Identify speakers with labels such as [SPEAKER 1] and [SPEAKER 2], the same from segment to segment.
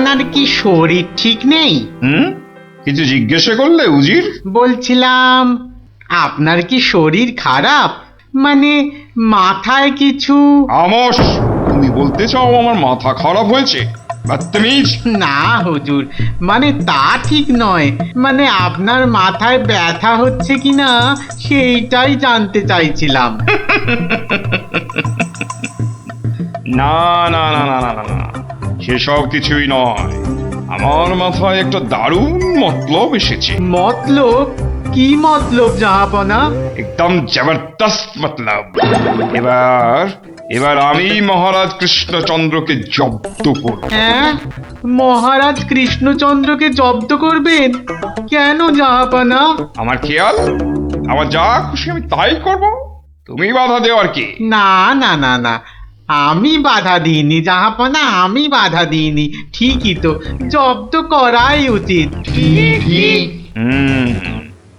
[SPEAKER 1] জাহাপনার কি শরীর ঠিক নেই?
[SPEAKER 2] কিছু জিজ্ঞাসা করলে উজির?
[SPEAKER 1] বলছিলাম আপনার কি শরীর খারাপ, মানে মাথায় কিছু?
[SPEAKER 2] আমস, তুমি বলতে চাও আমার মাথা খারাপ হয়েছে? বদতমিজ!
[SPEAKER 1] না হুজুর, মানে তা ঠিক নয়, মানে আপনার মাথায় ব্যথা হচ্ছে কিনা সেইটাই জানতে চাইছিলাম।
[SPEAKER 2] না না না না না না না, সেসব কিছুই নয়। আমার মাথায় একটা দারুণ মতলব এসেছে।
[SPEAKER 1] মতলব? কি মতলব জাহাপনা?
[SPEAKER 2] একদম জবরদস্ত মতলব। এবার এবার আমি মহারাজ কৃষ্ণচন্দ্রকে জব্দ করব।
[SPEAKER 1] হ্যাঁ, মহারাজ কৃষ্ণচন্দ্রকে জব্দ করবেন? কেন জাহাপনা?
[SPEAKER 2] আমার খেয়াল, আমার যা খুশি আমি তাই করব, তুমি বাধা দেও আর কি?
[SPEAKER 1] না না না না, আমি বাধা দিইনি জাহাপনা, আমি বাধা দিইনি। ঠিকই তো, জব্দ করাই উচিত।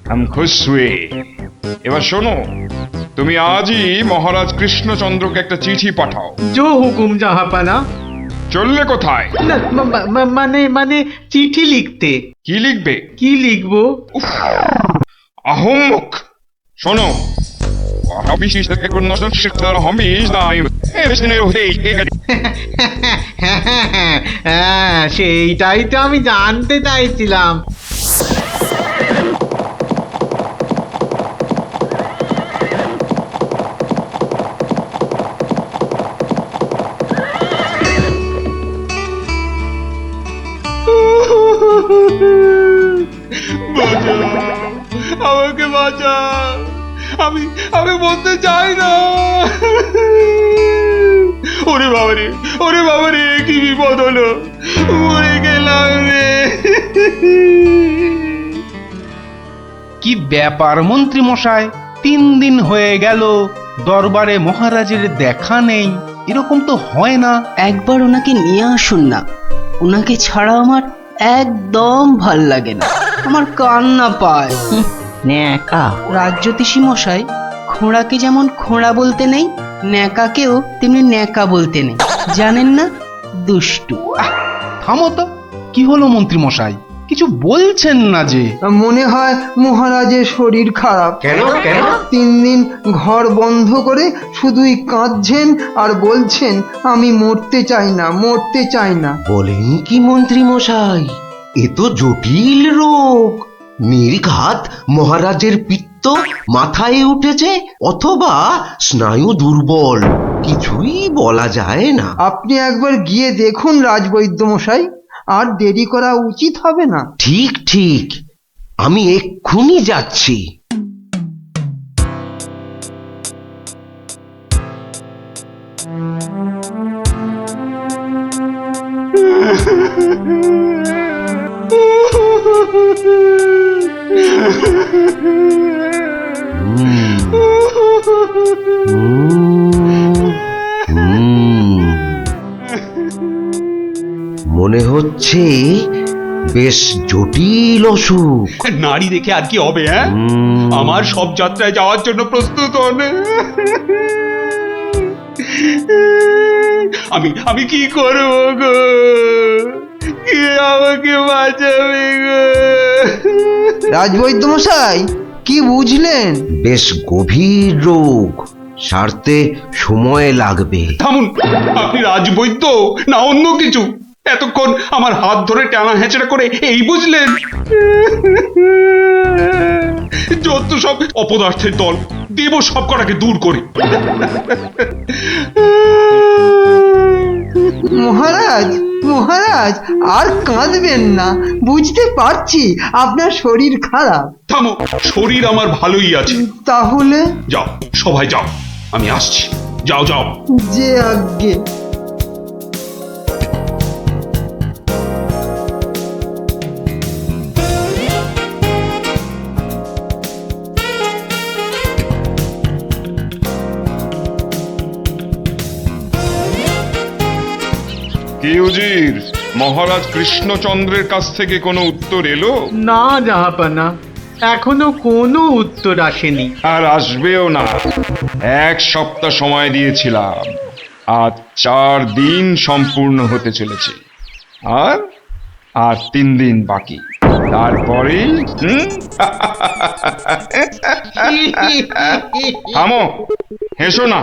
[SPEAKER 2] हम खुश हुए। এবার শোনো, তুমি আজই মহারাজ কৃষ্ণচন্দ্রকে একটা চিঠি পাঠাও।
[SPEAKER 1] জো হুকুম জাহাপনা।
[SPEAKER 2] চললে কোথায়?
[SPEAKER 1] না, মানে মানে চিঠি লিখতে।
[SPEAKER 2] কি লিখবে?
[SPEAKER 1] কি লিখবো?
[SPEAKER 2] আহম্মক! শোনো,
[SPEAKER 1] হ্যাঁ, সেইটাই তো আমি জানতে চাইছিলাম।
[SPEAKER 2] আমাকে বাঁচা, আমি আমি বলতে চাই না। ওরে বাবারে, ওরে বাবারে, কি বিপদ হলো, মরে গেলাম রে।
[SPEAKER 3] কি ব্যাপার মন্ত্রী মশাই, 3 দিন হয়ে গেল দরবারে মহারাজের দেখা নেই। এরকম তো হয় না।
[SPEAKER 4] একবার ওনাকে নিয়ে আসুন না, ওনাকে ছাড়া আমার একদম ভাল লাগে না, আমার কান্না পায়। ন্যাকা রাজজ্যোতিষী মশাই, খোঁড়াকে যেমন খোঁড়া বলতে নেই, ন্যাকাকেও তেমনি ন্যাকা বলতে নেই, জানেন না? দুষ্টু।
[SPEAKER 3] থামো তো, কি হলো মন্ত্রী মশাই, কিছু বলছেন না যে?
[SPEAKER 5] মনে হয় মহারাজের শরীর খারাপ।
[SPEAKER 1] কেন কেন?
[SPEAKER 5] 3 দিন ঘর বন্ধ করে শুধুই কাঁদছেন আর বলছেন আমি মরতে চাই না, মরতে চাই না।
[SPEAKER 6] বলেন কি মন্ত্রী মশাই, এ তো জটিল রোগ। নির্ঘাত মহারাজের পিত্ত মাথায় উঠেছে, অথবা স্নায়ু দুর্বল, কিছুই বলা যায় না।
[SPEAKER 5] আপনি একবার গিয়ে দেখুন রাজবৈদ্য মশাই, আর দেরি করা উচিত হবে না।
[SPEAKER 6] ঠিক ঠিক, আমি এক্ষুনি যাচ্ছি। মনে হচ্ছে বেশ জটিল অসুখ।
[SPEAKER 2] নারী দেখে আর কি হবে? হ্যাঁ, আমার সব যাত্রায় যাওয়ার জন্য প্রস্তুত হন। আমি কি করব গো? কে আমাকে বাঁচাবে গো?
[SPEAKER 5] রাজবৈদ্য মশাই, কি বুঝলেন?
[SPEAKER 6] বেশ গভীর রোগ, সারতে সময় লাগবে।
[SPEAKER 2] থামুন, আপনি রাজবৈদ্য না অন্য কিছু? এতক্ষণ আমার হাত ধরে টানা হেঁচড়া করে এই বুঝলেন? যত সব অপদার্থের দল, দেব সব কটাকে দূর করে।
[SPEAKER 5] মহারাজ, মহারাজ আর কাঁদবেন না, বুঝতে পারছি আপনার শরীর খারাপ।
[SPEAKER 2] থামো, শরীর আমার ভালোই আছে।
[SPEAKER 5] তাহলে
[SPEAKER 2] যাও, সবাই যাও, আমি আসছি। যাও যাও।
[SPEAKER 5] যে আজ্ঞে।
[SPEAKER 2] কি উজির, মহারাজ কৃষ্ণচন্দ্রের কাছ থেকে কোনো উত্তর এলো?
[SPEAKER 1] না জাহাপনা, এখনো কোনো উত্তর আসেনি।
[SPEAKER 2] আর আসবেও না। 1 সপ্তাহ সময় দিয়েছিলাম, আজ 4 দিন সম্পূর্ণ হতে চলেছে। আর আর 3 দিন বাকি, তারপরে থামো, হেসো না।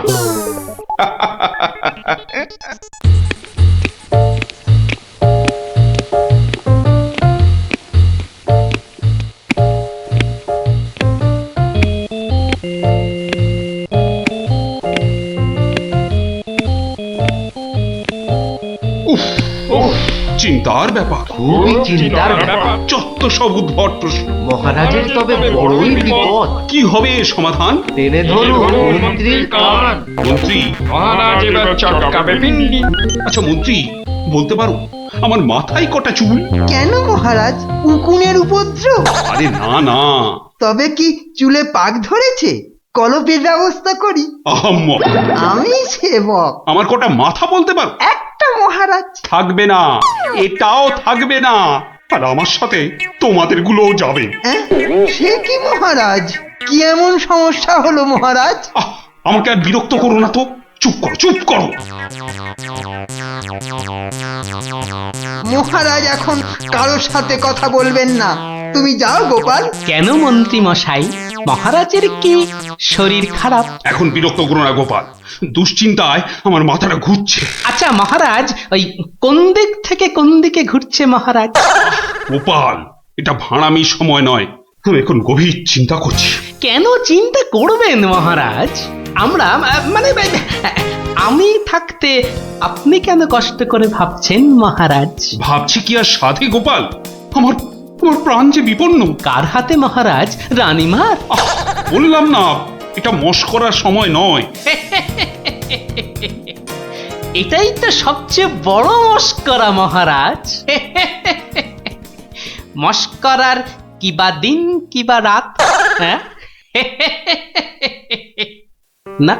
[SPEAKER 3] উফ উফ, চিন্তার ব্যাপার,
[SPEAKER 6] খুবই চিন্তার ব্যাপার।
[SPEAKER 3] যত সব উদ্ভট প্রশ্ন।
[SPEAKER 6] মহারাজের তবে বড়ই বিপদ।
[SPEAKER 3] কি হবে এর সমাধান?
[SPEAKER 6] টেনে ধরুন মন্ত্রীর কান।
[SPEAKER 3] মন্ত্রী,
[SPEAKER 2] মহারাজ এবার চটকাবে পিণ্ডি।
[SPEAKER 3] আচ্ছা মন্ত্রী, বলতে পারো আমার মাথায় কটা চুল?
[SPEAKER 5] কেন মহারাজ, উকুনের উপদ্রব?
[SPEAKER 3] আরে না না,
[SPEAKER 5] তবে কি চুলে পাক ধরেছে? কলপের ব্যবস্থা করি।
[SPEAKER 3] আহাম্মা,
[SPEAKER 5] আমি সেবক।
[SPEAKER 3] আমার কটা মাথা বলতে পারো?
[SPEAKER 5] একটা মহারাজ।
[SPEAKER 3] থাকবে না, এটাও থাকবে না, আর আমার সাথে তোমাদের গুলোও যাবে।
[SPEAKER 5] অ্যাঁ? সে কি মহারাজ? কি এমন সমস্যা হলো মহারাজ?
[SPEAKER 3] আহ, আমাকে আর বিরক্ত করো না তো, চুপ করো চুপ করো।
[SPEAKER 5] মহারাজ এখন কারোর সাথে কথা বলবেন না। তুমি যাও গোপাল।
[SPEAKER 4] কেন মন্ত্রী মশাই, মহারাজের কি শরীর খারাপ?
[SPEAKER 3] এখন বিরক্ত করো না গোপাল, দুশ্চিন্তায় আমার মাথাটা ঘুরছে।
[SPEAKER 4] আচ্ছা মহারাজ, ওই কোন দিক থেকে কোন দিকে ঘুরছে মহারাজ?
[SPEAKER 3] গোপাল, এটা ভাড়ামি সময় নয়, আমি এখন গভীর চিন্তা করছি।
[SPEAKER 4] কেন চিন্তা করবেন মহারাজ? আমরা মানে আমি থাকতে আপনি কেন কষ্ট করে ভাবছেন মহারাজ?
[SPEAKER 3] ভাবছি কি আর সাধে গোপাল, আমার আমার প্রাণ যে বিপন্ন।
[SPEAKER 4] কার হাতে মহারাজ? রানীমার?
[SPEAKER 3] আহ, বললাম না, এটা মস্করার সময় নয়।
[SPEAKER 4] এটাই তো সবচেয়ে বড় মস্করা মহারাজ। মস্করার কিবা দিন কিবা রাত, হ্যাঁ? না,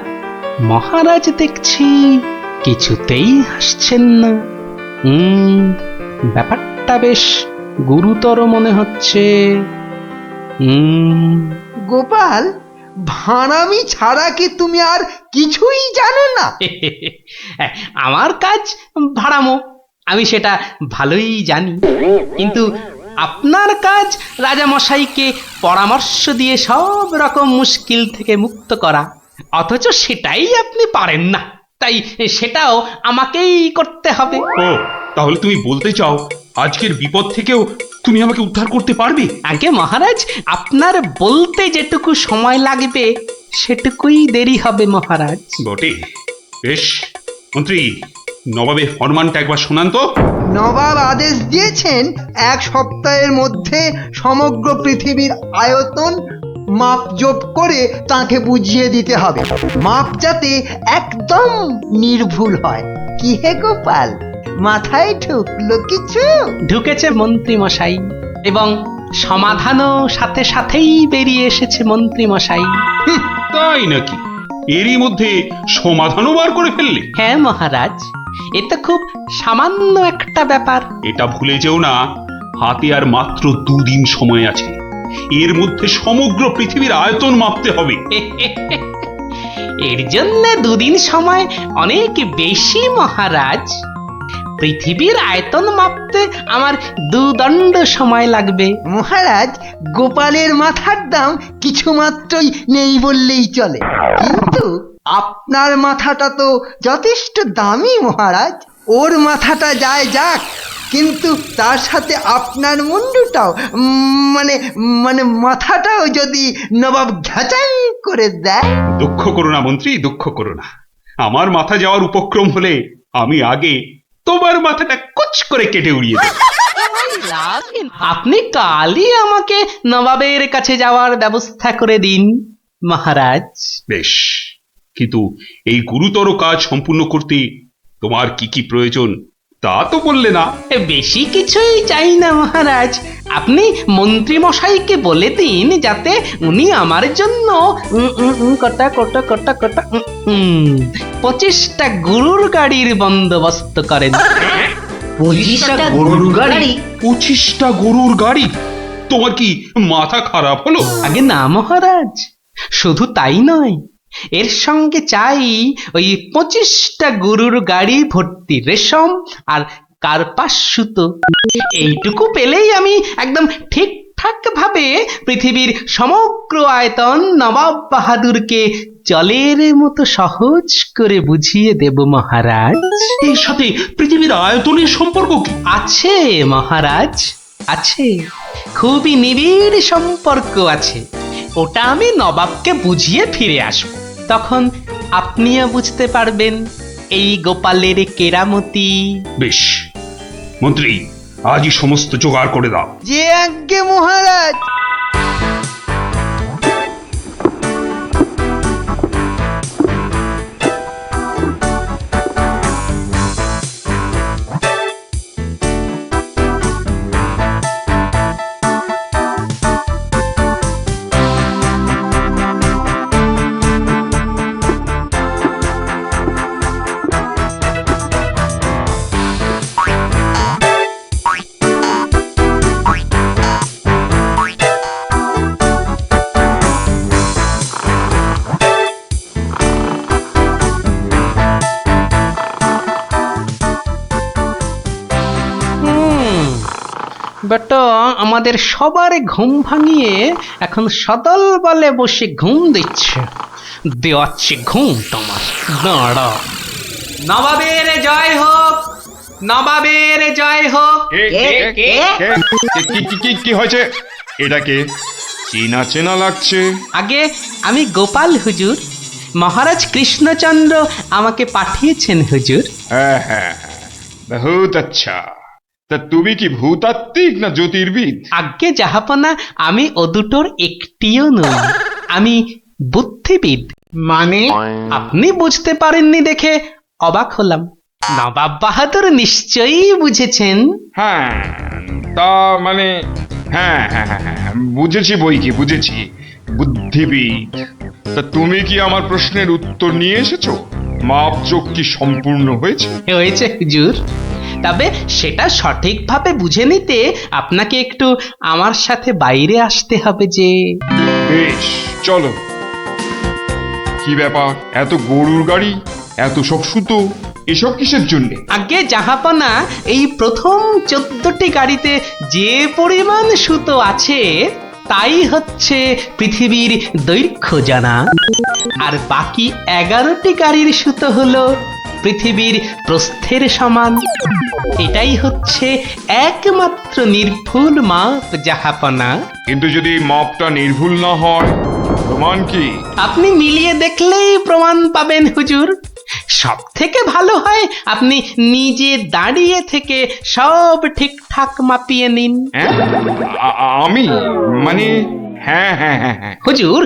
[SPEAKER 4] মহারাজ দেখছি কিছুতেই হাসছেন না। ব্যাপারটা বেশ গুরুতর মনে হচ্ছে।
[SPEAKER 5] গোপাল, ভাঁড়ামি ছাড়া কি তুমি আর কিছুই জানো না?
[SPEAKER 4] আমার কাজ ভাড়ামো, আমি সেটা ভালোই জানি, কিন্তু আপনার কাজ রাজামশাইকে পরামর্শ দিয়ে সব রকম মুশকিল থেকে মুক্ত করা, অথচ সেটাই আপনি পারেন না, তাই সেটাও আমাকেই করতে হবে।
[SPEAKER 3] ও, তাহলে তুমি বলতে চাও আজকের বিপদ থেকেও তুমি আমাকে উদ্ধার করতে পারবে?
[SPEAKER 4] আগে মহারাজ, আপনার বলতে যেটুকু সময় লাগবে সেটুকুই দেরি হবে মহারাজ।
[SPEAKER 3] বটে, বেশ। মন্ত্রী, নবাবের ফরমানটা একবার শোনান তো।
[SPEAKER 5] নবাব আদেশ দিয়েছেন 1 সপ্তাহের মধ্যে সমগ্র পৃথিবীর আয়তন মাপজোপ করে তাকে বুঝিয়ে দিতে হবে। মাপ যাতে একদম নির্ভুল হয়। কি হে গোপাল, মাথায় ঢুকলো কিছু?
[SPEAKER 4] ঢুকেছে মন্ত্রী মশাই, এবং সমাধানও সাথে সাথেই বেরিয়ে এসেছে মন্ত্রী মশাই।
[SPEAKER 3] তাই নাকি? এরই মধ্যে সমাধানও বার করে ফেললে?
[SPEAKER 4] হ্যাঁ মহারাজ, এ তো খুব সামান্য একটা ব্যাপার।
[SPEAKER 3] এটা ভুলে যেও না, হাতে আর মাত্র 2 দিন সময় আছে। এর মধ্যে সমগ্র পৃথিবীর আয়তন মাপতে হবে।
[SPEAKER 4] এর জন্য 2 দিন সময় অনেক বেশি মহারাজ। পৃথিবীর আয়তন মাপতে আমার 2 দণ্ড সময় লাগবে।
[SPEAKER 5] মহারাজ, গোপালের মাথার দাম কিছু মাত্রই নেই বললেই চলে, কিন্তু আপনার মাথাটা তো যথেষ্ট দামি মহারাজ। ওর মাথাটা যায় যাক, কিন্তু তার সাথে আপনার মুন্ডুটাও মানে মানে মাথাটাও যদি নবাব ঘ্যাচাং করে দেয়।
[SPEAKER 3] দুঃখ করো না মন্ত্রী, দুঃখ করো না। আমার মাথা যাওয়ার উপক্রম হলে আমি আগে তোমার মাথাটা কুচ করে কেটে উড়িয়ে দেব।
[SPEAKER 4] আপনি কালই আমাকে নবাবের কাছে যাওয়ার ব্যবস্থা করে দিন মহারাজ।
[SPEAKER 3] বেশ, কিন্তু এই গুরুতর কাজ সম্পূর্ণ করতে তোমার কি কি প্রয়োজন তা তো বললে না।
[SPEAKER 4] বেশি কিছুই চাই না মহারাজ, আপনি মন্ত্রী মশাইকে বলে দিন যাতে উনি আমার জন্য কটা 25টা গরুর গাড়ির বন্দোবস্ত করেন।
[SPEAKER 6] 25টা গরুর গাড়ি?
[SPEAKER 3] 25টা গরুর গাড়ি? তোমার কি মাথা খারাপ হলো?
[SPEAKER 4] আগে না মহারাজ, শুধু তাই নয়, এর সঙ্গে চাই ওই 25টা গরুর গাড়ি ভর্তি রেশম আর কার্পাস সুতো। এইটুকু পেলেই আমি একদম ঠিকঠাক ভাবে পৃথিবীর সমগ্র আয়তন নবাব বাহাদুরকে জলের মতো সহজ করে বুঝিয়ে দেব মহারাজ।
[SPEAKER 3] এর সাথে পৃথিবীর আয়তনের সম্পর্ক কি?
[SPEAKER 4] আছে মহারাজ, আছে, খুবই নিবিড় সম্পর্ক আছে। ওটা আমি নবাবকে বুঝিয়ে ফিরে আসব, তখন আপনিও বুঝতে পারবেন এই গোপালের কেরামতি।
[SPEAKER 2] বেশ, মন্ত্রী আজই সমস্ত জোগাড় করে দাও।
[SPEAKER 5] যে আজ্ঞে মহারাজ।
[SPEAKER 4] বেটা আমাদের সবার ঘুম ভাঙিয়ে এখন সদল বলে বসে ঘুম দিচ্ছে। দেওয়াচ্ছে ঘুম তোমার, দাঁড়া। নবাবের জয় হোক, নবাবের জয় হোক।
[SPEAKER 2] কি হয়েছে? এটাকে চেনা চেনা লাগছে।
[SPEAKER 4] আগে আমি গোপাল হুজুর, মহারাজ কৃষ্ণচন্দ্র আমাকে পাঠিয়েছেন হুজুর।
[SPEAKER 2] হ্যাঁ হ্যাঁ হ্যাঁ, বহুত আচ্ছা। তা তুমি কি ভূতাত্ত্বিক না জ্যোতির্বিদ?
[SPEAKER 4] আজ্ঞে জাহাপনা, আমি ও দুটোর একটিও নই, আমি বুদ্ধিবিদ।
[SPEAKER 1] মানে
[SPEAKER 4] আপনি বুঝতে পারেননি দেখে অবাক হলাম, নবাব বাহাদুর নিশ্চয়ই বুঝেছেন।
[SPEAKER 2] হ্যাঁ, তা মানে হ্যাঁ হ্যাঁ হ্যাঁ হ্যাঁ, বুঝেছি বই কি, বুঝেছি, বুদ্ধিবিদ। তা তুমি কি আমার প্রশ্নের উত্তর নিয়ে এসেছো? মাপজোক কি সম্পূর্ণ হয়েছে?
[SPEAKER 4] হয়েছে হুজুর, তবে সেটা সঠিকভাবে বুঝে নিতে আপনাকে একটু আমার সাথে বাইরে আসতে হবে যে।
[SPEAKER 2] বেশ, চলো। কি ব্যাপার, এত গরুর গাড়ি, এত সব সুতো, এসব কিসের জন্য?
[SPEAKER 4] আগে জাহাপনা, এই প্রথম 14টি গাড়িতে যে পরিমাণ সুতো আছে তাই হচ্ছে পৃথিবীর দৈর্ঘ্য জানা, আর বাকি 11টি গাড়ির সুতো হলো পৃথিবীর প্রস্থের সমান। এটাই হচ্ছে একমাত্র নির্ভুল মাপ জাহাপনা।
[SPEAKER 2] কিন্তু যদি মাপটা নির্ভুল না হয়, প্রমাণ কি?
[SPEAKER 4] আপনি মিলিয়ে দেখলেই প্রমাণ পাবেন হুজুর। সব থেকে ভালো হয় আপনি নিজে দাঁড়িয়ে থেকে সব ঠিকঠাক মাপিয়ে নিন।
[SPEAKER 2] হ্যাঁ? আমি মানে হ্যাঁ হ্যাঁ হ্যাঁ হ্যাঁ।
[SPEAKER 4] হুজুর,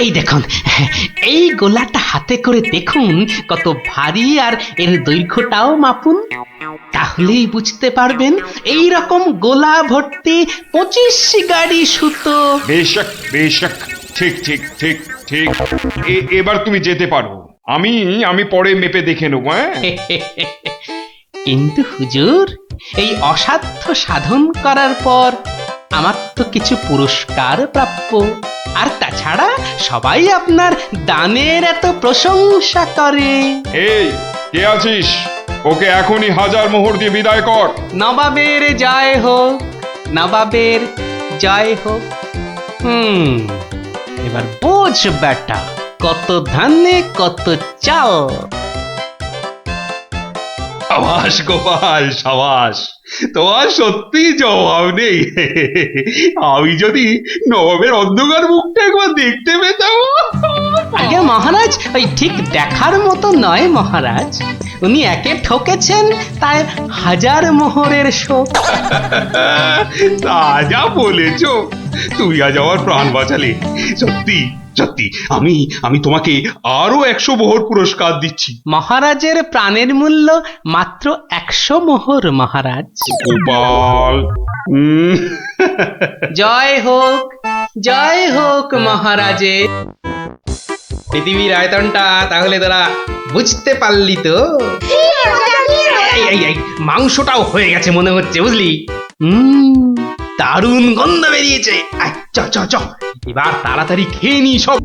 [SPEAKER 4] এই দেখুন, এই গোলাটা হাতে করে দেখুন কত ভারী, আর এর দৈর্ঘ্যটাও মাপুন, তাহলেই বুঝতে পারবেন এই রকম গোলা ভর্তি 25 গাড়ি সুতো।
[SPEAKER 2] বেশক বেশক, ঠিক ঠিক ঠিক ঠিক। এবার তুমি যেতে পারো, আমি পরে মেপে দেখে নেবো। হ্যাঁ,
[SPEAKER 4] কিন্তু হুজুর, এই অসাধ্য সাধন করার পর আমার তো কিছু পুরস্কার প্রাপ্য, আর তাছাড়া সবাই আপনার দানের এত প্রশংসা করে।
[SPEAKER 2] এই কে আছিস? ওকে এখনই 1000 মোহর দিয়ে বিদায় কর।
[SPEAKER 4] নবাবের জয় হোক, নবাবের জয় হোক। এবার বোঝ বেটা, কত ধানে কত চাল।
[SPEAKER 3] সাবাস গোপাল, সাবাস, তোমার সত্যি জবাব নেই। আমি যদি নবাবের অন্ধকার মুখটা একবার দেখতে পেতাম।
[SPEAKER 4] আগে মহারাজ, ওই ঠিক দেখার মতো নয় মহারাজ, উনি একে ঠকেছেন তাই 1000 মোহরের শোক।
[SPEAKER 3] তা যা বলেছ, তুমি আজ আমার প্রাণ বাঁচালে। সত্যি সত্যি, আমি তোমাকে আরো 100 মোহর পুরস্কার দিচ্ছি।
[SPEAKER 4] মহারাজের প্রাণের মূল্য মাত্র 100 মোহর মহারাজ।
[SPEAKER 2] গোপাল,
[SPEAKER 4] জয় হোক, জয় হোক মহারাজের। পৃথিবীর আয়তনটা তাহলে তোরা বুঝতে পারলি তো? এই মাংসটাও হয়ে গেছে মনে হচ্ছে, বুঝলি? দারুণ গন্ধ বেরিয়েছে। চ চ চ, এবার তাড়াতাড়ি খেয়ে নি সব।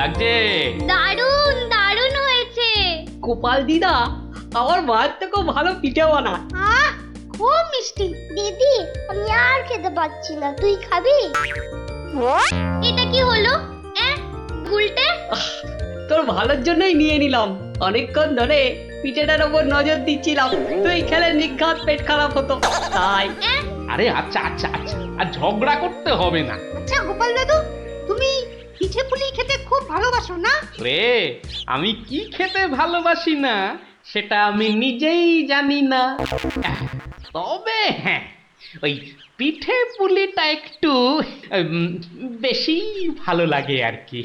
[SPEAKER 7] লাগছে?
[SPEAKER 8] দারুণ দারুণ হয়েছে।
[SPEAKER 9] গোপাল দিদা আমার মায়ের থেকেও ভালো পিঠে বানায়।
[SPEAKER 8] আহ খুব মিষ্টি। দিদি আমি আর খেতে পাচ্ছি না, তুই খাবি? এটা কি হলো? উল্টে?
[SPEAKER 9] তোর ভালোর জন্যই নিয়ে নিলাম। অনেকক্ষণ ধরে পিঠেটার ওপর নজর দিচ্ছিলাম, তুই খেলে নিঘাত পেট খারাপ হতো তাই।
[SPEAKER 7] আরে আচ্ছা আচ্ছা আচ্ছা, আর ঝগড়া করতে হবে না।
[SPEAKER 5] আচ্ছা গোপাল দাদু, তুমি পিঠে পুলি খেতে খুব ভালোবাসো না?
[SPEAKER 7] রে, আমি কি খেতে ভালোবাসি না সেটা আমি নিজেই জানি না। তবে হ্যাঁ, ওই পিঠে পুলিটা একটু বেশি ভালো লাগে আর কি।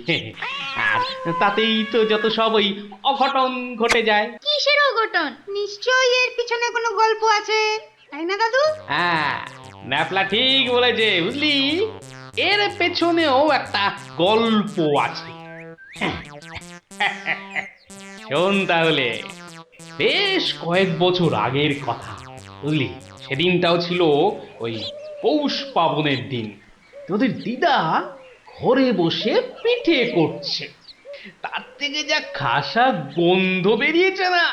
[SPEAKER 7] আর তাতেই তো যত সব ওই অঘটন ঘটে যায়।
[SPEAKER 8] কিসের অঘটন?
[SPEAKER 5] নিশ্চয়ই এর পিছনে কোনো গল্প আছে, তাই না দাদু?
[SPEAKER 7] হ্যাঁ, ন্যাপলা ঠিক বলেছে, বুঝলি, এর পেছনেও একটা গল্প আছে। শোন তাহলে, বেশ কয়েক বছর আগের কথা, বুঝলি, সেদিনটাও ছিল ওই পৌষ পাবনের দিন। তোদের দিদা ঘরে বসে পিঠে করছে, তার থেকে যা খাসা গন্ধ বেরিয়েছে না।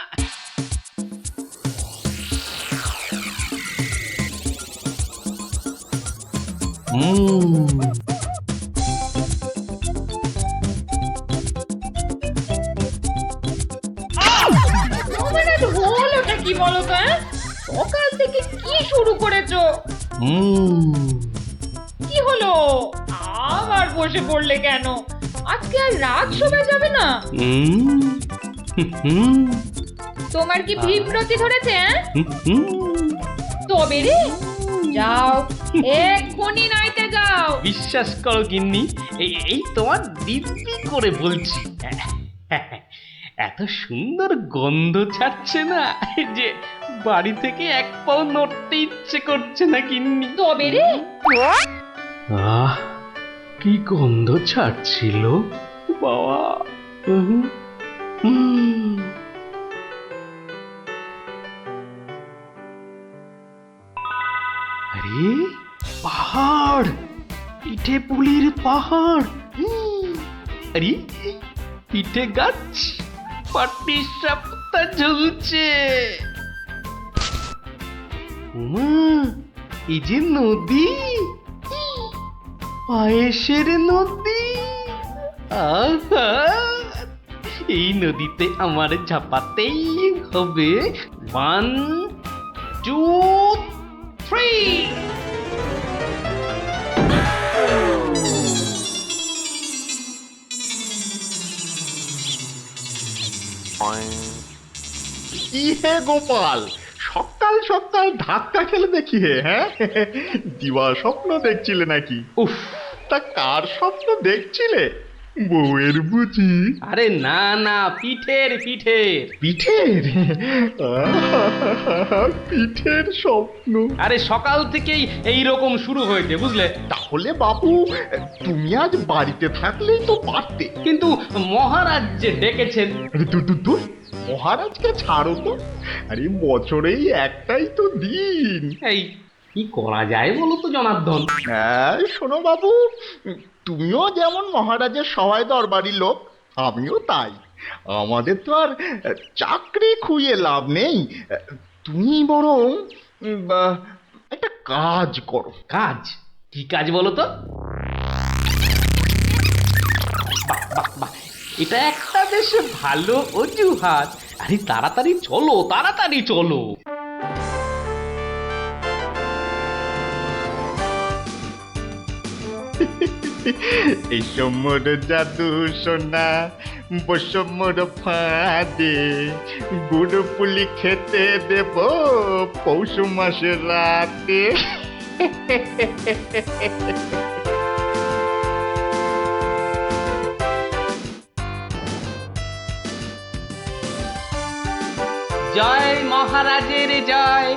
[SPEAKER 10] হলোটা কি বলো তো? সকাল থেকে কি শুরু করেছো? কি হলো? আবার বসে পড়লে কেন? আজকে আর রাত শোভা যাবে না? তোমার কি বিব্রতি ধরেছে? তবে রে, যাও এক্ষুনি নাইতে যাও।
[SPEAKER 7] বিশ্বাস করো গিন্নি, এই তোমার দিব্যি করে বলছি, এত সুন্দর গন্ধ ছাড়ছে না যে বাড়ি থেকে এক পাও নড়তে ইচ্ছে করছে না গিন্নি।
[SPEAKER 10] তবে রে,
[SPEAKER 7] আহ, কি গন্ধ ছাড়ছিল বাবা। আরে পাহাড়, পিঠে পুলির পাহাড়। আরে পিঠে গাছ, পাটি সাপটা ঝুলছে। এই যে নদী, পায়েসের নদী। আহা, এই নদীতে আমার ঝাপাতেই হবে। 1 2 3।
[SPEAKER 11] কি হে গোপাল, সকাল সকাল ধাক্কা খেলে দেখি হে? হ্যাঁ, দিবা স্বপ্ন দেখছিলে নাকি? উফ, তা কার স্বপ্ন দেখছিলে? বউয়ের বুঝি?
[SPEAKER 7] আরে না না, পিঠের পিঠের
[SPEAKER 11] পিঠের? পিঠের স্বপ্ন?
[SPEAKER 7] আরে সকাল থেকেই এই রকম শুরু হয়েছে, বুঝলে।
[SPEAKER 11] তাহলে বাবু তুমি আজ বাড়িতে থাকলেই তো পারতে।
[SPEAKER 7] কিন্তু মহারাজ যে ডেকেছেন।
[SPEAKER 11] আরে দূর দূর দূর, মহারাজকে ছাড়ো তো। আরে বছরেই একটাই তো দিন।
[SPEAKER 7] এই কি করা যায় বলো তো জনার্দন?
[SPEAKER 11] হ্যাঁ শোনো বাবু, তুমিও যেমন মহারাজের সবাই দরবারি লোক, আমিও তাই। আমাদের তো আর চাকরি খুইয়ে লাভ নেই। তুমি বরং একটা কাজ করো।
[SPEAKER 7] কাজ? কি কাজ বলো তো? বাহ বাহ বাহ, এটা একটা বেশ ভালো অজুহাত। আরে তাড়াতাড়ি চলো, তাড়াতাড়ি চলো।
[SPEAKER 11] এই সমর জাদু সোনা বসমর ফাঁদে, গুড় পুলি খেতে দেব পৌষ মাসের রাতে।
[SPEAKER 7] জয় মহারাজের জয়,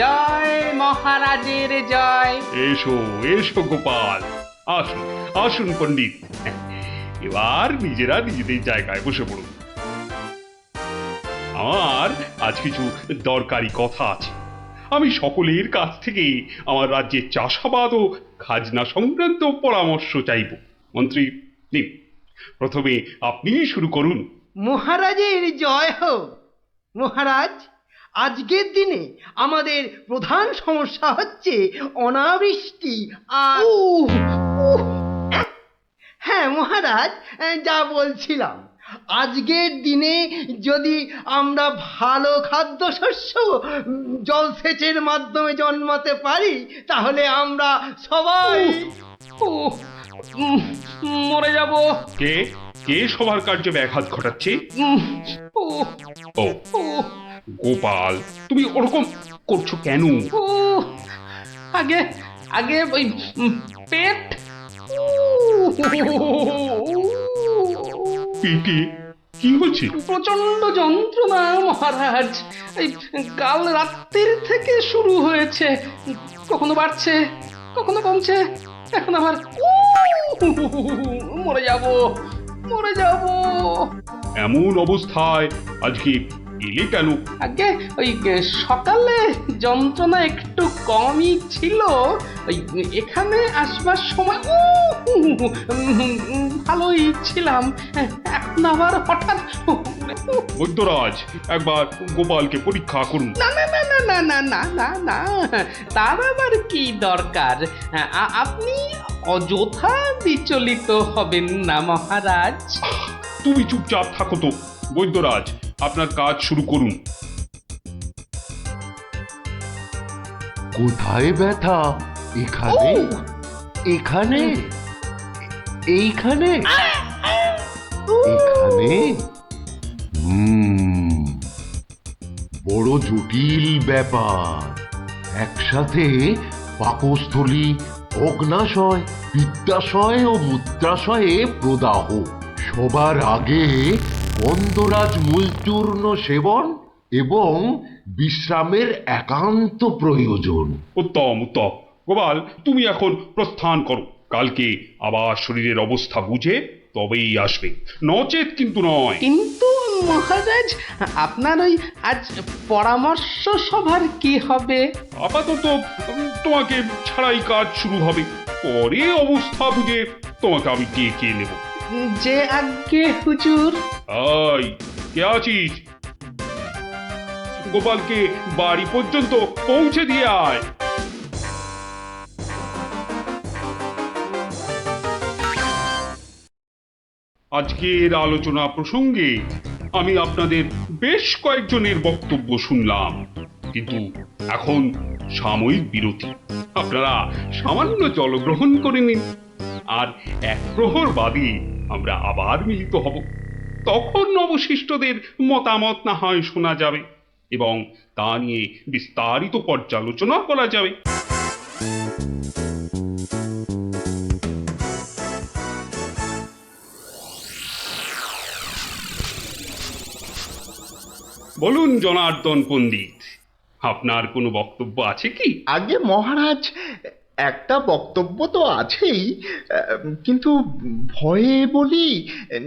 [SPEAKER 7] জয় মহারাজের জয়।
[SPEAKER 3] এসো এসো গোপাল, আসুন আসুন পণ্ডিত, এবার নিজেরা নিজেদের জায়গায় বসে পড়ুন। আমার আজ কিছু দরকারি কথা আছে। আমি সকলের কাছ থেকে আমার রাজ্যের চাষাবাদ ও খাজনা সংক্রান্ত পরামর্শ চাইব। মন্ত্রী নিন, প্রথমে আপনিই শুরু করুন।
[SPEAKER 5] মহারাজের জয় হোক। মহারাজ, আজকের দিনে আমাদের প্রধান সমস্যা হচ্ছে অনাবৃষ্টি আর হ্যাঁ মহারাজ, যা বলছিলাম, আজকের দিনে যদি আমরা ভালো খাদ্যশস্য জলসেচের মাধ্যমে জন্মাতে পারি, তাহলে আমরা সবাই
[SPEAKER 7] উহ, উম, মরে যাব।
[SPEAKER 3] কে কে সবার কার্যে ব্যাঘাত ঘটাচ্ছে?
[SPEAKER 7] উহ,
[SPEAKER 3] ও
[SPEAKER 7] উহ,
[SPEAKER 3] গোপাল, তুমি ওরকম করছো কেন?
[SPEAKER 7] উহ, আগে আগে ওই পেট।
[SPEAKER 3] পেটে কি হয়েছে?
[SPEAKER 7] প্রচন্ড যন্ত্রণা মহারাজ। এই কাল রাত্রির থেকে শুরু হয়েছে, কখনো বাড়ছে কখনো কমছে, এখন আবার মরে যাব মরে যাব।
[SPEAKER 3] এমন অবস্থায় আজকে এলে কেন?
[SPEAKER 7] আগে ওই সকালে যন্ত্রণা একটু কমই ছিল, ওই এখানে আসবার সময় ভালোই ছিলাম, এখন আবার হঠাৎ
[SPEAKER 3] বৈদ্যরাজ, একবার গোপালকে পরীক্ষা করুন।
[SPEAKER 7] না না না না না না না না না, তার আবার কি দরকার? আপনি অযথা বিচলিত হবেন না মহারাজ।
[SPEAKER 3] তুমি চুপচাপ থাকো তো। বৈদ্যরাজ, আপনার কাজ শুরু করুন।
[SPEAKER 6] কোথায় ব্যথা? এখানে? এখানে? এইখানে? এখানে? বড় জটিল ব্যাপার। একসাথে পাকস্থলী, অগ্নাশয়, পিত্তাশয় ও মূত্রাশয়ে প্রদাহ। সবার আগে গন্ধরাজ মূলচূর্ণ সেবন এবং বিশ্রামের একান্ত প্রয়োজন।
[SPEAKER 3] উত্তম উত্তম। গোপাল, তুমি এখন প্রস্থান করো। কালকে আবার শরীরের অবস্থা বুঝে তবেই আসবে, নচেত কিন্তু নয়।
[SPEAKER 7] কিন্তু মহারাজ, আপনার ওই আজ পরামর্শ সভার কি হবে?
[SPEAKER 3] আপাতত তোমাকে ছাড়াই কাজ শুরু হবে, পরে অবস্থা বুঝে তোমাকে আমি ডেকে নেব।
[SPEAKER 7] যে আজ্ঞে হুজুর।
[SPEAKER 3] আই, কে আছিস? গোপালকে বাড়ি পর্যন্ত পৌঁছে দিয়ে আয়। আজকের আলোচনা প্রসঙ্গে আমি আপনাদের বেশ কয়েকজনের বক্তব্য শুনলাম, কিন্তু এখন সাময়িক বিরতি। আপনারা সামান্য জলগ্রহণ করে নিন, আর এক প্রহর বাদে আমরা আবার মিলিত হব। তখন অবশিষ্টদের মতামত না হয় শোনা যাবে এবং তা নিয়ে বিস্তারিত পর্যালোচনা করা যাবে। বলুন জনার্দন পণ্ডিত, আপনার কোনো বক্তব্য আছে কি?
[SPEAKER 11] আগে মহারাজ, একটা বক্তব্য তো আছেই, কিন্তু ভয়ে বলি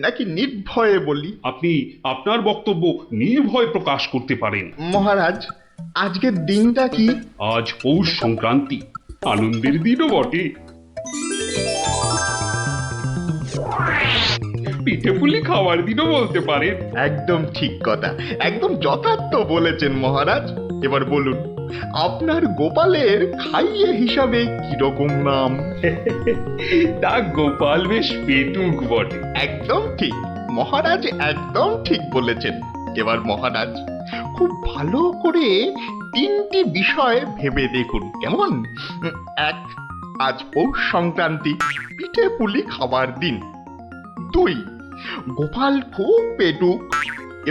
[SPEAKER 11] নাকি নির্ভয়ে বলি?
[SPEAKER 3] আপনি আপনার বক্তব্য নির্ভয় প্রকাশ করতে পারেন।
[SPEAKER 11] মহারাজ, আজকের দিনটা কি?
[SPEAKER 3] আজ পৌষ সংক্রান্তি, আনন্দের দিনও বটে। পিঠে পুলি খাওয়ার দিনও বলতে পারেন।
[SPEAKER 11] একদম ঠিক কথা, একদম যথার্থ বলেছেন মহারাজ। এবার বলুন, আপনার গোপালের খাইয়ে হিসাবে কিরকম নাম?
[SPEAKER 3] তা গোপাল বেশ পেটুক বটে।
[SPEAKER 11] একদম ঠিক মহারাজ, একদম ঠিক বলেছেন। এবার মহারাজ, খুব ভালো করে তিনটি বিষয় ভেবে দেখুন, কেমন? এক, আজ পৌষ সংক্রান্তি, পিঠে পুলি খাবার দিন। দুই, গোপাল খুব পেটুক।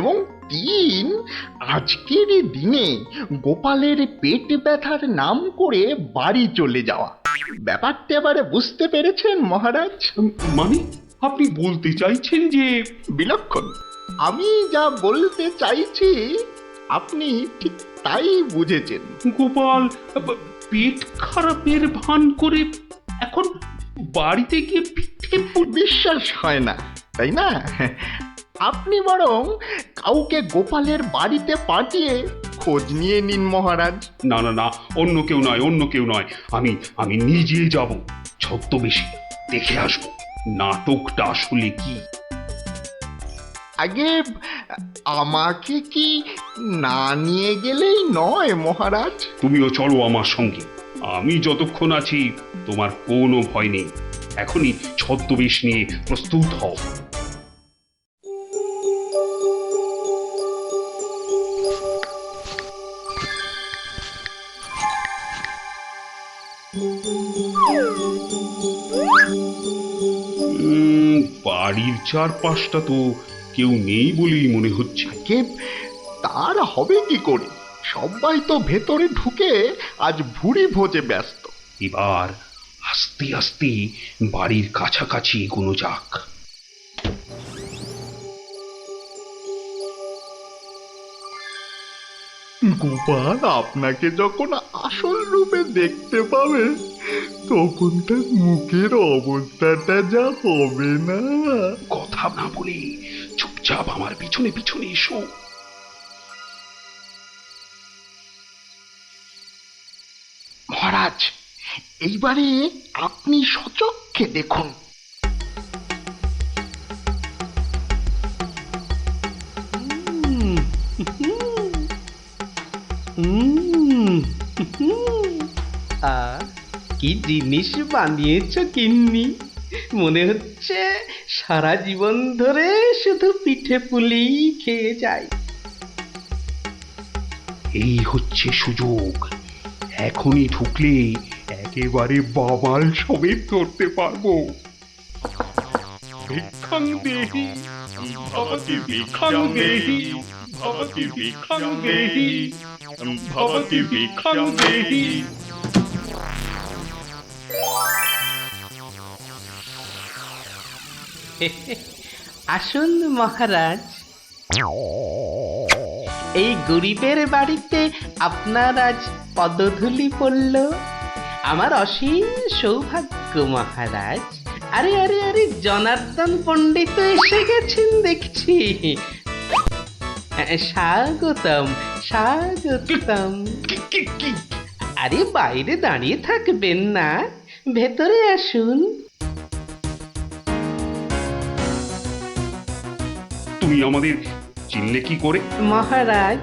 [SPEAKER 11] এবং তিন, আজকের দিনে গোপালের পেট ব্যথার নাম করে বাড়ি চলে যাওয়া। ব্যাপারটা এবারে বুঝতে পেরেছেন মহারাজ?
[SPEAKER 3] মানে আপনি বলতে চাইছেন যে?
[SPEAKER 11] বিলক্ষণ। আমি যা বলতে চাইছি আপনি ঠিক তাই বুঝেছেন।
[SPEAKER 3] গোপাল পেট খারাপের ভান করে এখন বাড়িতে গিয়ে পিঠে
[SPEAKER 11] বিশ্বাস হয় না, তাই না? আপনি বরং কাউকে গোপালের বাড়িতে পাঠিয়ে খোঁজ নিয়ে নিন মহারাজ।
[SPEAKER 3] না না না, অন্য কেউ নয়, অন্য কেউ নয়, আমি নিজে যাব, ছদ্মবেশে দেখে আসবো। নাটকটা আসলে কি?
[SPEAKER 11] আগে আমাকে কি না নিয়ে গেলেই নয় মহারাজ?
[SPEAKER 3] তুমিও চলো আমার সঙ্গে। আমি যতক্ষণ আছি তোমার কোনো ভয় নেই। এখনই ছদ্মবেশ নিয়ে প্রস্তুত হও। বাড়ির চারপাশটা তো কেউ নেই বলেই মনে হচ্ছে।
[SPEAKER 11] কে তার হবে কি করে? সবাই তো ভেতরে ঢুকে আজ ভুরি ভোজে ব্যস্ত।
[SPEAKER 3] এবার আস্তে আস্তে বাড়ির কাছাকাছি এগোনো যাক।
[SPEAKER 11] গোপাল আপনাকে যখন আসল রূপে দেখতে পাবে তখন তার মুখের অবস্থাটা যা হবে না।
[SPEAKER 3] কথা না বলে চুপচাপ আমার পিছনে পিছনে এসো।
[SPEAKER 11] মহারাজ, এইবারে আপনি সচক্ষে দেখুন।
[SPEAKER 7] কি জিনিস বানিয়েছ গিন্নি, মনে হচ্ছে সারা জীবন ধরে শুধু পিঠে পুলি খেয়ে যাই।
[SPEAKER 3] এই হচ্ছে সুযোগ। এখনই ঢুকলে একেবারে বাবাল সমেত ধরতে পারবো। ভিক্ষাং দেহি ভবতি ভিক্ষাং দেহি ভবতি ভিক্ষাং দেহি ভবতি ভিক্ষাং দেহি।
[SPEAKER 7] আসুন মহারাজ, এই গরিবের বাড়িতে আপনার আজ পদধূলি পড়ল, আমার অসীম সৌভাগ্য মহারাজ। আরে আরে আরে, জনার্দন পণ্ডিত এসে গেছেন দেখছি। স্বাগতম স্বাগতম। আরে বাইরে দাঁড়িয়ে থাকবেন না, ভেতরে আসুন।
[SPEAKER 3] তুমি আমাদের চিনলে কি করে?
[SPEAKER 7] মহারাজ,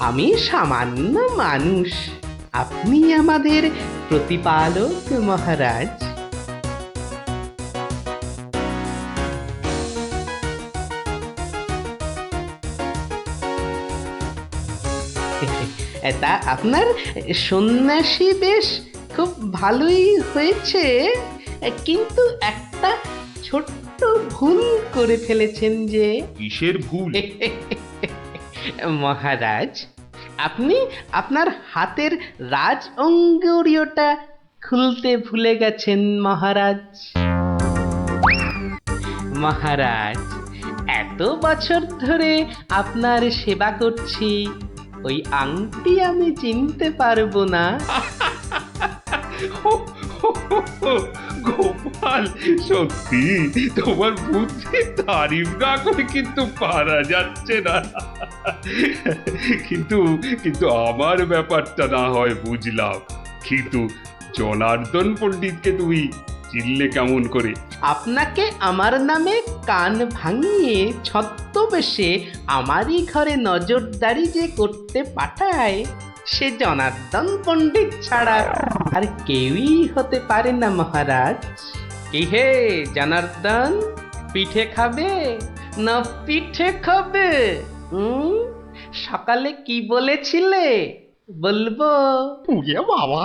[SPEAKER 7] আমি সামান্য মানুষ, আপনি আমাদের প্রতিপালক মহারাজ। তা আপনার সন্ন্যাসী বেশ খুব ভালোই হয়েছে, কিন্তু একটা ছোট্ট ভুল করে ফেলেছেন যে।
[SPEAKER 3] কিসের ভুল?
[SPEAKER 7] মহারাজ, আপনি আপনার হাতের রাজ অঙ্গুরীয়টা খুলতে ভুলে গেছেন মহারাজ। মহারাজ, এত বছর ধরে আপনার সেবা করছি, ওই আংটি আমি চিনতে পারবো না?
[SPEAKER 3] গোপাল, সত্যি তোমার বুদ্ধি তারিফ না করে কিন্তু পারা যাচ্ছে না। কিন্তু কিন্তু আমার ব্যাপারটা না হয় বুঝলাম, কিন্তু জনার্দন পণ্ডিতকে তুমি চিনলে কেমন করে?
[SPEAKER 7] আপনাকে আমার নামে কান ভাঙিয়ে ছদ্মবেশে আমারই ঘরে নজরদারি যে করতে পাঠায়, সে জনার্দন পণ্ডিত ছাড়া আর কেউই হতে পারে না মহারাজ। কি হে জনার্দন, পিঠে খাবে না পিঠে খাবে? সকালে কি বলেছিলে বলবো?
[SPEAKER 11] পুড়িয়ে বাবা।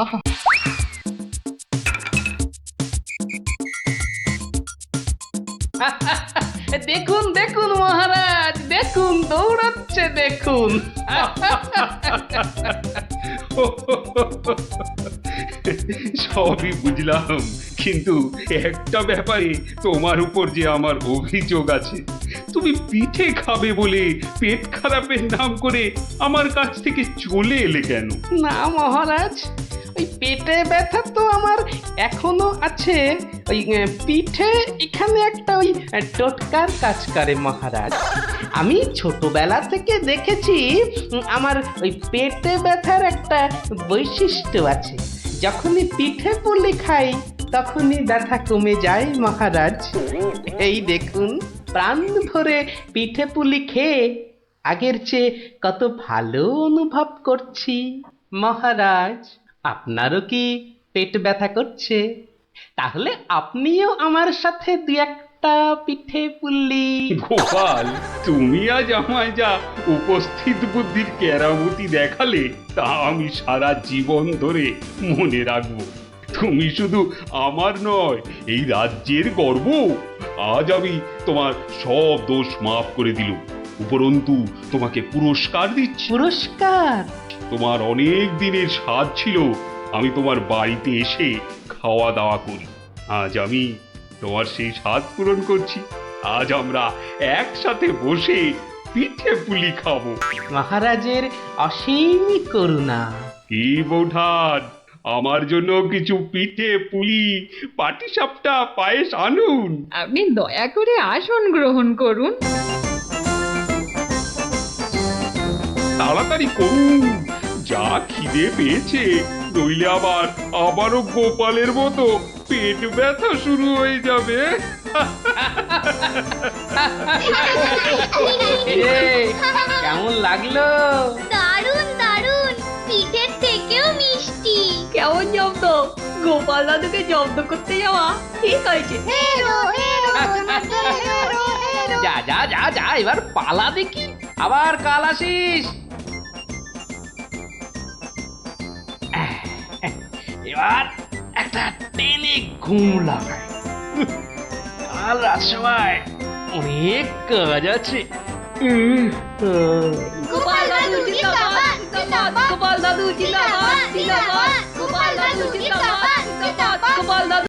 [SPEAKER 7] দেখুন দেখুন মহারাজ, দেখুন দৌড়াচ্ছে দেখুন।
[SPEAKER 3] সবই বুঝলাম, কিন্তু একটা ব্যাপারে তোমার উপর যে আমার অভিযোগ আছে। তুমি পিঠে খাবে বলে পেট খারাপের নাম করে আমার কাছ থেকে চলে এলে কেন?
[SPEAKER 7] না মহারাজ, ওই পেটে ব্যথা তো আমার এখনো আছে। ওই পিঠে এখানে একটা ওই টোটকার কাজ করে মহারাজ। আমি ছোটবেলা থেকে দেখেছি আমার ওই পেটে ব্যথার একটা বৈশিষ্ট্য আছে। যখনই পিঠে পুলি খাই তখনই ব্যথা কমে যায় মহারাজ। এই দেখুন, প্রাণ ভরে পিঠে পুলি খেয়ে আগের চেয়ে কত ভালো অনুভব করছি। মহারাজ, আপনারও কি পেট ব্যথা করছে? তাহলে আপনিও আমার সাথে দু একটা পিঠে পুলি।
[SPEAKER 3] গোপাল, তুমি আজ আমায় যা উপস্থিত বুদ্ধির কেরামতি দেখালে তা আমি সারা জীবন ধরে মনে রাখবো। তুমি শুধু আমার নয়, এই রাজ্যের গর্ব। আজ আমি তোমার সব দোষ মাফ করে দিলুম, উপরন্তু তোমাকে পুরস্কার দিচ্ছি।
[SPEAKER 7] পুরস্কার?
[SPEAKER 3] তোমার অনেক দিনের স্বাদ ছিল আমি তোমার বাড়িতে এসে খাওয়া দাওয়া করি। আজ আমি তোমার সেই স্বাদ পূরণ করছি। আজ আমরা একসাথে বসে পিঠে পুলি খাবো।
[SPEAKER 7] মহারাজের অসীম করুণা।
[SPEAKER 3] কি বৌঠান, আমার জন্য কিছু পিঠে পুলি পাটিসাপটা পায়েস আনুন।
[SPEAKER 10] আপনি দয়া করে আসন গ্রহণ করুন।
[SPEAKER 3] তাড়াতাড়ি করুন, যা খিদে পেয়েছে, নইলে আবারও গোপালের মতো পেট ব্যথা শুরু হয়ে যাবে।
[SPEAKER 7] কেমন লাগলো?
[SPEAKER 8] দারুণ দারুণ, পিঠের থেকেও মিষ্টি।
[SPEAKER 9] কেমন জব্দ? গোপাল দাদুকে জব্দ করতে যাওয়া ঠিক হয়েছে।
[SPEAKER 7] যা যা যা যা, এবার পালা দেখি, আবার কাল আসিস। এবার একটা টেনে ঘুম লাগাই। কাল রাত সময় অনেক কাজ আছে।
[SPEAKER 8] গোপাল দাদু জিন্দাবাদ, জিন্দাবাদ।
[SPEAKER 9] গোপাল দাদু জিন্দাবাদ, জিন্দাবাদ। গোপাল দাদু জিন্দাবাদ, জিন্দাবাদ। গোপাল দাদু